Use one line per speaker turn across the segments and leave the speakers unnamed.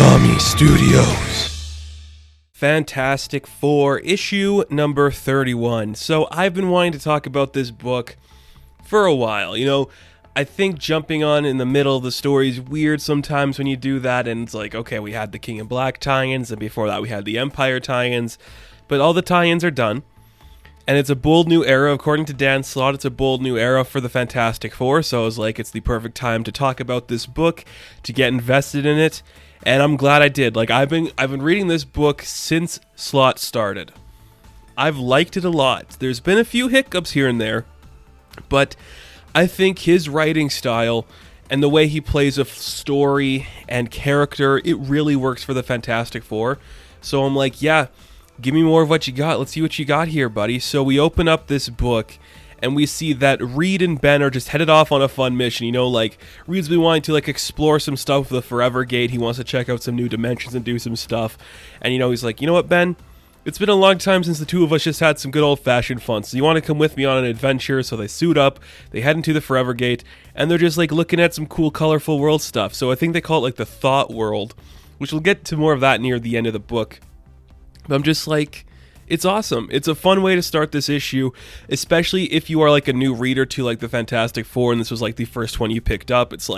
Konami Studios.
Fantastic Four, issue number 31. So I've been wanting to talk about this book for a while. I think jumping on in the middle of the story is weird sometimes when you do that, and it's like, okay, we had the King in Black tie-ins, and before that we had the Empire tie-ins, but all the tie-ins are done, and it's a bold new era. According to Dan Slott, it's a bold new era for the Fantastic Four, so I was like, it's the perfect time to talk about this book, to get invested in it, and I'm glad I did. I've been reading this book since Slott started. I've liked it a lot. There's been a few hiccups here and there, but I think his writing style and the way he plays a story and character, it really works for the Fantastic Four. So I'm like, yeah, give me more of what you got. Let's see what you got here, buddy. So we open up this book and we see that Reed and Ben are just headed off on a fun mission. Reed's been wanting to explore some stuff with the Forever Gate. He wants to check out some new dimensions and do some stuff. And he's like, you know what, Ben? It's been a long time since the two of us just had some good old-fashioned fun, so you want to come with me on an adventure? So they suit up, they head into the Forever Gate, and they're just looking at some cool, colorful world stuff. So I think they call it the Thought World, which we'll get to more of that near the end of the book. But I'm just it's awesome. It's a fun way to start this issue, especially if you are a new reader to the Fantastic Four, and this was the first one you picked up. It's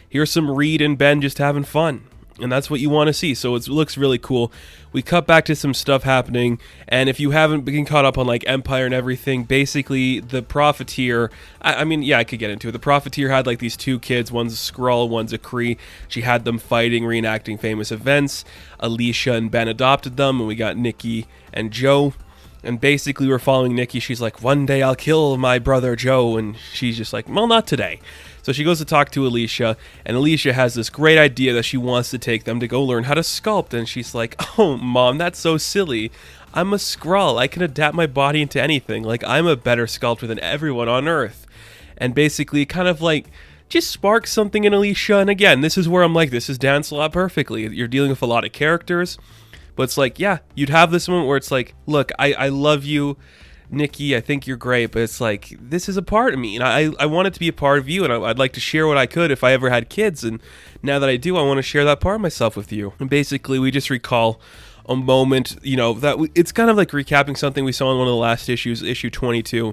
here's some Reed and Ben just having fun. And that's what you want to see, so it looks really cool. We cut back to some stuff happening, and if you haven't been caught up on Empire and everything, basically the Profiteer, I could get into it. The Profiteer had these two kids, one's a Skrull, one's a Kree. She had them fighting, reenacting famous events. Alicia and Ben adopted them, and we got Nicki and Joe. And basically we're following Nicki. She's like, one day I'll kill my brother Joe, and she's just like, well, not today. So she goes to talk to Alicia, and Alicia has this great idea that she wants to take them to go learn how to sculpt, and she's like, oh, Mom, that's so silly. I'm a Skrull. I can adapt my body into anything. I'm a better sculptor than everyone on Earth. And basically kind of just sparks something in Alicia, and again, this is where I'm this is Dan Slott perfectly. You're dealing with a lot of characters, but it's yeah, you'd have this moment where it's look, I love you, Nicki, I think you're great, but it's this is a part of me, and I want it to be a part of you, and I'd like to share what I could if I ever had kids, and now that I do, I want to share that part of myself with you. And basically, we just recall a moment, it's kind of recapping something we saw in one of the last issues, issue 22,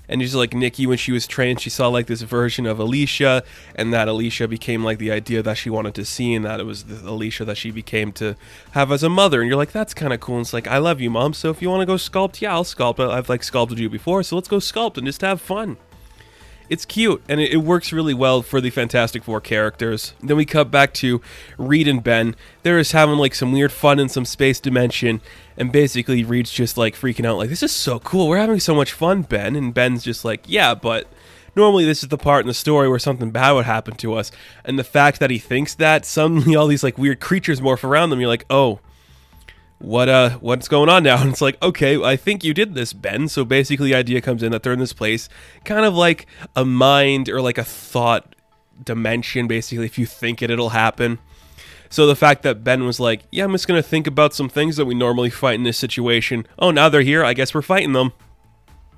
and just Nicki, when she was trained, she saw this version of Alicia, and that Alicia became the idea that she wanted to see, and that it was the Alicia that she became to have as a mother. And you're that's kind of cool. And it's I love you, Mom, so if you want to go sculpt, yeah, I'll sculpt. I've sculpted you before, so let's go sculpt and just have fun. It's cute, and it works really well for the Fantastic Four characters. Then we cut back to Reed and Ben. They're just having some weird fun in some space dimension, and basically Reed's just freaking out, this is so cool, we're having so much fun, Ben. And Ben's just yeah, but normally this is the part in the story where something bad would happen to us. And the fact that he thinks that, suddenly all these weird creatures morph around them. You're oh, what's going on now? And it's okay, I think you did this, Ben. So basically the idea comes in that they're in this place, kind of a mind or a thought dimension, basically. If you think it'll happen. So the fact that Ben was yeah, I'm just going to think about some things that we normally fight in this situation. Oh, now they're here, I guess we're fighting them.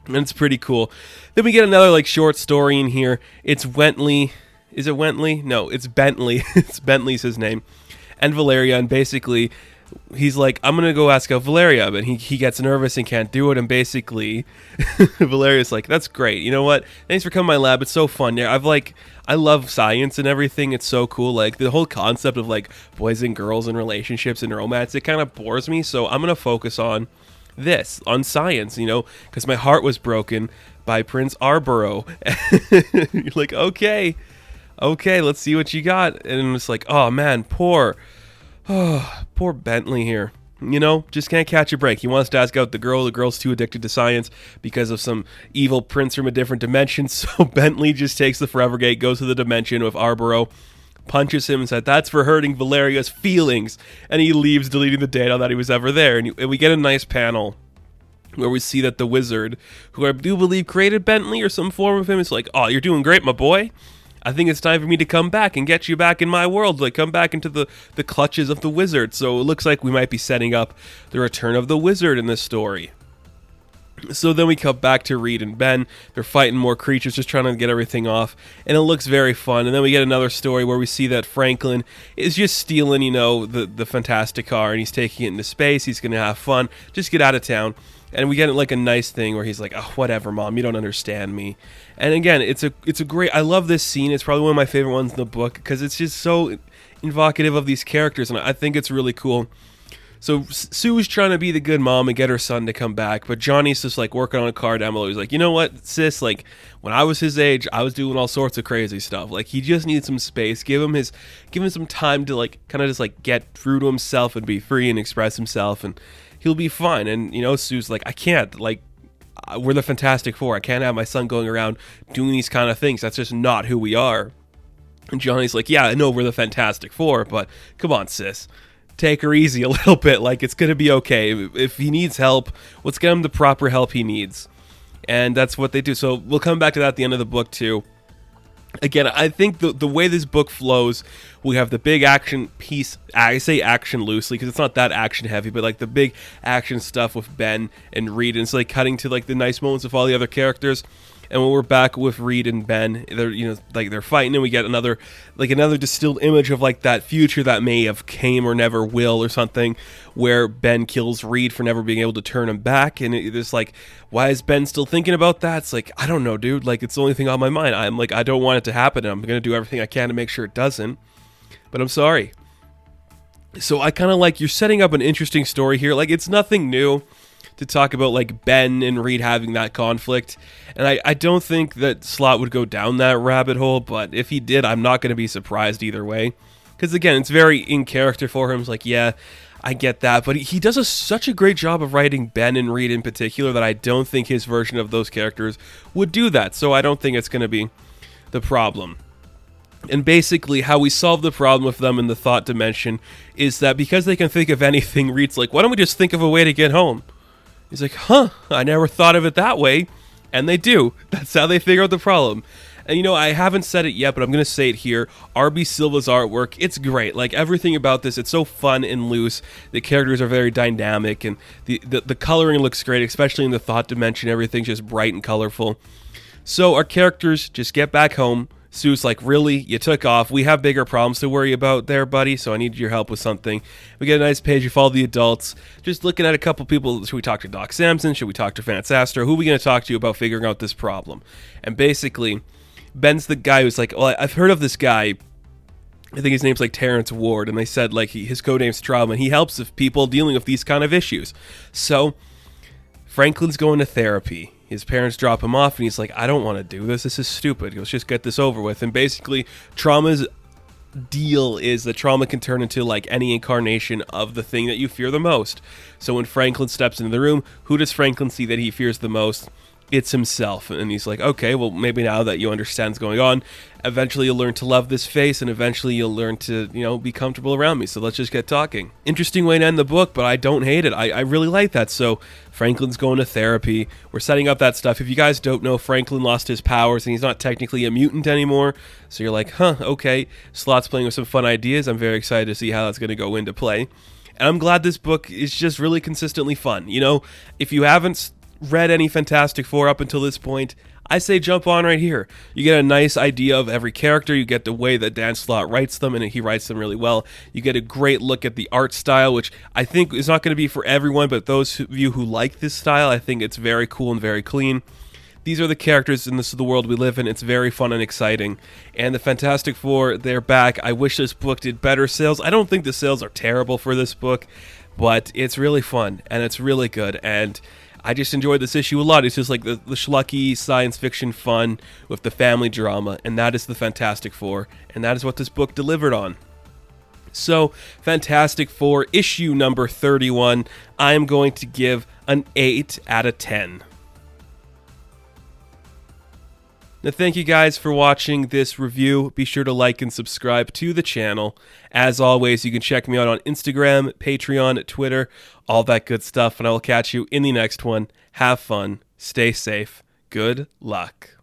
And it's pretty cool. Then we get another short story in here. It's Wentley. Is it Wentley? No, it's Bentley. It's Bentley's his name. And Valeria, and basically he's I'm going to go ask out Valeria, but he gets nervous and can't do it, and basically Valeria's that's great. You know what? Thanks for coming to my lab. It's so fun. Yeah, I love science and everything. It's so cool. The whole concept of boys and girls and relationships and romance, it kind of bores me, so I'm going to focus on this, on science, because my heart was broken by Prince Arboro. You're okay, let's see what you got. And it's oh man, poor Bentley here. Just can't catch a break. He wants to ask out the girl. The girl's too addicted to science because of some evil prince from a different dimension. So Bentley just takes the Forever Gate, goes to the dimension with Arboro, punches him and said, that's for hurting Valeria's feelings. And he leaves, deleting the data that he was ever there. And we get a nice panel where we see that the wizard, who I do believe created Bentley or some form of him, is oh, you're doing great, my boy. I think it's time for me to come back and get you back in my world, come back into the clutches of the wizard. So it looks like we might be setting up the return of the wizard in this story. So then we come back to Reed and Ben. They're fighting more creatures, just trying to get everything off, and it looks very fun. And then we get another story where we see that Franklin is just stealing, the Fantastic Car, and he's taking it into space. He's going to have fun. Just get out of town. And we get like a nice thing where he's like, "Oh, whatever, Mom, you don't understand me." And again, it's a great. I love this scene. It's probably one of my favorite ones in the book because it's just so evocative of these characters, and I think it's really cool. So Sue's trying to be the good mom and get her son to come back, but Johnny's just like working on a car down below. He's like, "You know what, sis? Like when I was his age, I was doing all sorts of crazy stuff. Like he just needs some space. Give him some time to like kind of just like get through to himself and be free and express himself, and he'll be fine." And Sue's like, "I can't. Like we're the Fantastic Four. I can't have my son going around doing these kind of things. That's just not who we are." And Johnny's like, "Yeah, I know we're the Fantastic Four, but come on, sis. Take her easy a little bit. Like it's gonna be okay. If he needs help, let's get him the proper help he needs." And that's what they do. So we'll come back to that at the end of the book too. Again, I think the way this book flows, we have the big action piece. I say action loosely because it's not that action heavy, but like the big action stuff with Ben and Reed, and it's like cutting to like the nice moments of all the other characters. And when we're back with Reed and Ben, they're fighting, and we get another distilled image of like that future that may have came or never will or something, where Ben kills Reed for never being able to turn him back. And it's like, why is Ben still thinking about that? It's like, I don't know, dude. Like it's the only thing on my mind. I'm like, I don't want it to happen. And I'm gonna do everything I can to make sure it doesn't. But I'm sorry. So I kind of like you're setting up an interesting story here. Like it's nothing new to talk about like Ben and Reed having that conflict, and I don't think that Slott would go down that rabbit hole, but if he did, I'm not going to be surprised either way, because again, it's very in character for him. It's like, yeah, I get that, but he does such a great job of writing Ben and Reed in particular that I don't think his version of those characters would do that, so I don't think it's going to be the problem. And basically, how we solve the problem with them in the thought dimension is that because they can think of anything, Reed's like, why don't we just think of a way to get home? He's like, huh, I never thought of it that way. And they do. That's how they figure out the problem. And I haven't said it yet, but I'm going to say it here. R.B. Silva's artwork, it's great. Like everything about this, it's so fun and loose. The characters are very dynamic, and the coloring looks great, especially in the thought dimension. Everything's just bright and colorful. So our characters just get back home. Sue's like, really? You took off. We have bigger problems to worry about there, buddy, so I need your help with something. We get a nice page of all the adults, just looking at a couple people. Should we talk to Doc Samson? Should we talk to Vance Astor? Who are we going to talk to about figuring out this problem? And basically, Ben's the guy who's like, well, I've heard of this guy. I think his name's like Terrence Ward, and they said like his codename's Trauma, and he helps with people dealing with these kind of issues. So Franklin's going to therapy. His parents drop him off, and he's like, I don't want to do this. This is stupid. Let's just get this over with. And basically, Trauma's deal is that Trauma can turn into like any incarnation of the thing that you fear the most. So when Franklin steps into the room, who does Franklin see that he fears the most? It's himself. And he's like, okay, well, maybe now that you understand what's going on, eventually you'll learn to love this face, and eventually you'll learn to, be comfortable around me. So let's just get talking. Interesting way to end the book, but I don't hate it. I really like that. So Franklin's going to therapy. We're setting up that stuff. If you guys don't know, Franklin lost his powers, and he's not technically a mutant anymore. So you're like, huh, okay. Slott's playing with some fun ideas. I'm very excited to see how that's going to go into play. And I'm glad this book is just really consistently fun. If you haven't read any Fantastic Four up until this point, I say jump on right here. You get a nice idea of every character. You get the way that Dan Slott writes them, and he writes them really well. You get a great look at the art style, which I think is not going to be for everyone, but those of you who like this style, I think it's very cool and very clean. These are the characters, and this is the world we live in. It's very fun and exciting. And the Fantastic Four, they're back. I wish this book did better sales. I don't think the sales are terrible for this book, but it's really fun, and it's really good, and I just enjoyed this issue a lot. It's just like the schlucky science fiction fun with the family drama, and that is the Fantastic Four, and that is what this book delivered on. So, Fantastic Four, issue number 31, I am going to give an 8 out of 10. Now, thank you guys for watching this review. Be sure to like and subscribe to the channel. As always, you can check me out on Instagram, Patreon, Twitter, all that good stuff, and I will catch you in the next one. Have fun, stay safe, good luck.